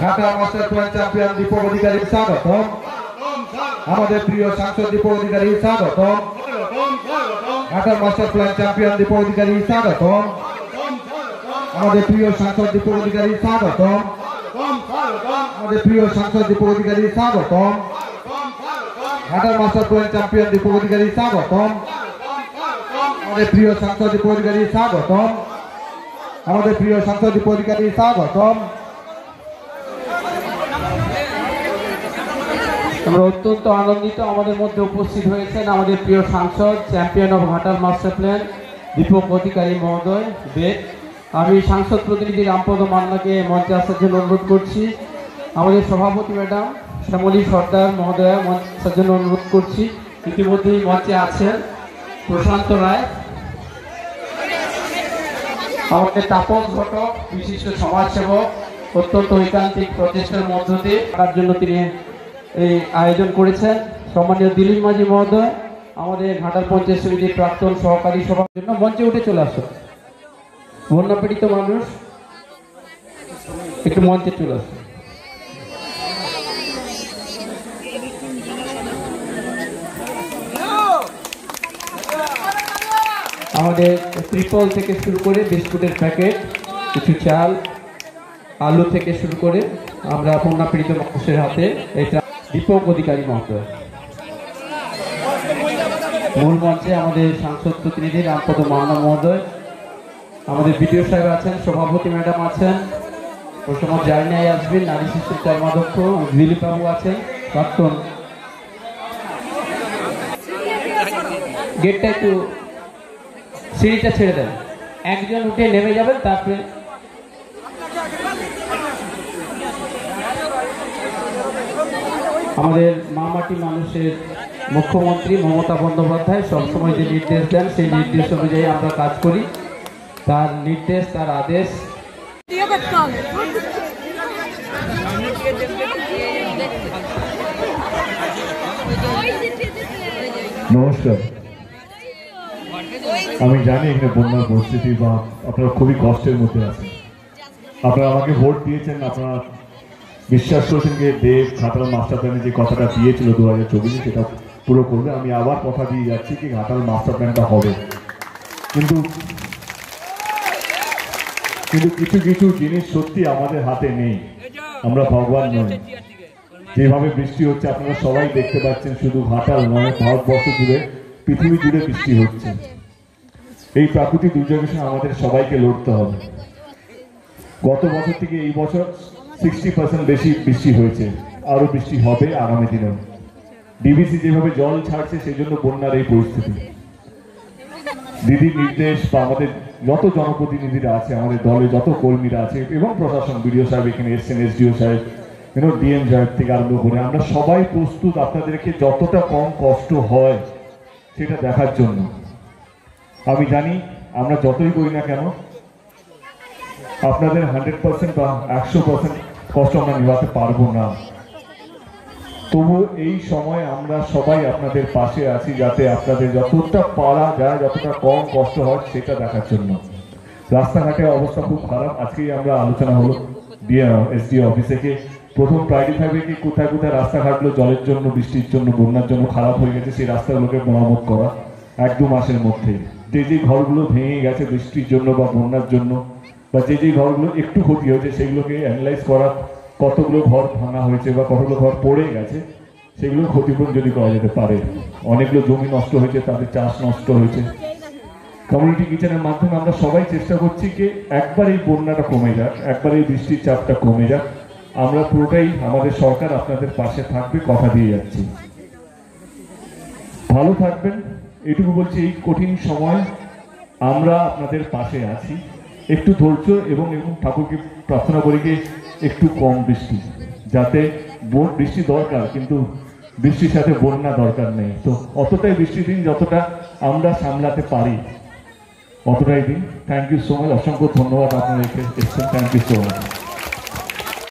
Dhaka master plan champion Deepak Adhikari স্বাগতম। আমাদের প্রিয় সাংসদ দীপক অধিকারী স্বাগতম। Dhaka master plan champion Deepak Adhikari স্বাগতম। আমাদের প্রিয় সাংসদ দীপক অধিকারী স্বাগতম। আমাদের প্রিয় সাংসদ দীপক অধিকারী স্বাগতম। Dhaka master plan champion Deepak Adhikari স্বাগতম। আমাদের প্রিয় সাংসদ দীপক অধিকারী স্বাগতম। আমাদের প্রিয় সাংসদ দীপক অধিকারী স্বাগতম। আমরা অত্যন্ত আনন্দিত আমাদের মধ্যে উপস্থিত হয়েছেন আমাদের প্রিয় সাংসদ champion of Ghatal master plan Deepak Adhikari মহোদয় বেদ। আমি সাংসদ প্রতিনিধি রামপদ মান্নাকে মঞ্চে আসার জন্য অনুরোধ করছি। আমাদের সভাপতি ম্যাডাম শ্যামলী সর্দার মহোদয়া মঞ্চে আসার জন্য অনুরোধ করছি। ইতিমধ্যেই মঞ্চে আছেন প্রশান্ত রায়, আমাদের তাপস ঘটক বিশিষ্ট সমাজসেবক, অত্যন্ত ঐকান্তিক প্রচেষ্টার মধ্য দিয়ে তার জন্য তিনি এই আয়োজন করেছেন। সম্মানীয় দিলীপ মাঝি মহোদয় আমাদের ঘাটাল পঞ্চায়েত সমিতির প্রাক্তন সহকারী সভার জন্য মঞ্চে উঠে চলে আসুন। বন্যাপীড়িত মানুষ একটু মঞ্চে চলে আসুন। আমাদের ত্রিপল থেকে শুরু করে বিস্কুটের প্যাকেট, কিছু চাল, আলু থেকে শুরু করে আমরা বন্যাপীড়িত মানুষের হাতে এটা দীপক অধিকারী মহোদয়। মূল মঞ্চে আমাদের সাংসদ প্রতিনিধি রামপদ মান্না মহোদয়, আমাদের বিডিও সাহেব আছেন, সভাপতি ম্যাডাম আছেন, প্রথম জার্নিয়ায় আসবেন নারী শিশুর কর্মাধ্যক্ষ দিলীপ বাবু আছেন, প্রাক্তন। গেটটা একটু সিঁড়িটা ছেড়ে দেন, একজন উঠে নেমে যাবেন, তারপরে আমাদের মামাটি মানুষের মুখ্যমন্ত্রী মমতা বন্দ্যোপাধ্যায় সবসময় যে নির্দেশ দেন সেই নির্দেশ অনুযায়ী আমরা কাজ করি। তার নির্দেশ, তার আদেশ। নমস্কার। আমি জানি এখানে বন্যার পরিস্থিতি বা আপনারা খুবই কষ্টের মধ্যে আছেন। আপনারা আমাকে ভোট দিয়েছেন, আপনারা বিশ্বাস করেছেন যে দেব ঘাটাল মাস্টার প্ল্যানে যে কথাটা দিয়েছিল 2024 সেটা পুরো করবে। আমি আবার কথা দিয়ে যাচ্ছি কি ঘাটাল মাস্টার প্ল্যানটা হবে, কিন্তু কিছু কিছু জিনিস সত্যি আমাদের হাতে নেই, আমরা ভগবান নই। যেভাবে বৃষ্টি হচ্ছে আপনারা সবাই দেখতে পাচ্ছেন, শুধু ঘাটাল নয় ভারতবর্ষ জুড়ে, পৃথিবী জুড়ে বৃষ্টি হচ্ছে। এই প্রাকৃতিক দুর্যোগের সঙ্গে আমাদের সবাইকে লড়তে হবে। গত বছর থেকে এই বছর 60% বেশি বৃষ্টি হয়েছে, আরো বৃষ্টি হবে আগামী দিনেও। ডিবিসি যেভাবে জল ছাড়ছে সেই জন্য বন্যার এই পরিস্থিতি। দিদির নির্দেশ বা আমাদের যত জনপ্রতিনিধিরা আছে, আমাদের দলে যত কর্মীরা আছে এবং প্রশাসন, বিডিও সাহেব এখানে এসছেন, এসডিও সাহেব, ডিএম সাহেব থেকে আরম্ভ করে আমরা সবাই প্রস্তুত আপনাদেরকে যতটা কম কষ্ট হয় সেটা দেখার জন্য। আমি জানি আমরা যতই করি না কেন আপনাদের 100% বা 100% কষ্ট আমরা নিভাতে পারবো না। তবু এই সময় আমরা সবাই আপনাদের পাশে আছি, যাতে আপনাদের যতটা পারা যায়, যতটা কম কষ্ট হয় সেটা দেখার জন্য। রাস্তাঘাটের অবস্থা খুব খারাপ। আজকেই আমরা আলোচনা হলো এসডিও অফিসে কি প্রথম প্রায়োরিটি থাকবে কি কোথায় কোথায় রাস্তাঘাটগুলো জলের জন্য, বৃষ্টির জন্য, বন্যার জন্য খারাপ হয়ে গেছে, সেই রাস্তাগুলোকে মেরামত করা 1-2 মাসের মধ্যে। যে ঘরগুলো ভেঙে গেছে বৃষ্টির জন্য বা বন্যার জন্য, বা যে ঘরগুলো একটু ক্ষতি হয়েছে সেগুলোকে অ্যানালাইজ করা, কতগুলো ঘর ভাঙা হয়েছে বা কতগুলো ঘর পড়ে গেছে, সেগুলো ক্ষতিপূরণ যদি করা যেতে পারে। অনেকগুলো জমি নষ্ট হয়েছে, তাদের চাষ নষ্ট হয়েছে। কমিউনিটি কিচেনের মাধ্যমে আমরা সবাই চেষ্টা করছি যে একবার এই বন্যাটা কমে যাক, একবার এই বৃষ্টির চাপটা কমে যাক। আমরা পুরোটাই আমাদের সরকার আপনাদের পাশে থাকবে, কথা দিয়ে যাচ্ছি। ভালো থাকবেন এটুকু বলছি। এই কঠিন সময় আমরা আপনাদের পাশে আছি। একটু ধৈর্য এবং ঠাকুরকে প্রার্থনা করি যে একটু কম বৃষ্টি, যাতে বৃষ্টি দরকার কিন্তু বৃষ্টির সাথে বন্যা দরকার নেই। তো অতটাই বৃষ্টি দিন যতটা আমরা সামলাতে পারি, অতটাই দিন। থ্যাংক ইউ সো মাচ, অসংখ্য ধন্যবাদ আপনারা এসেছেন। Thank you so much.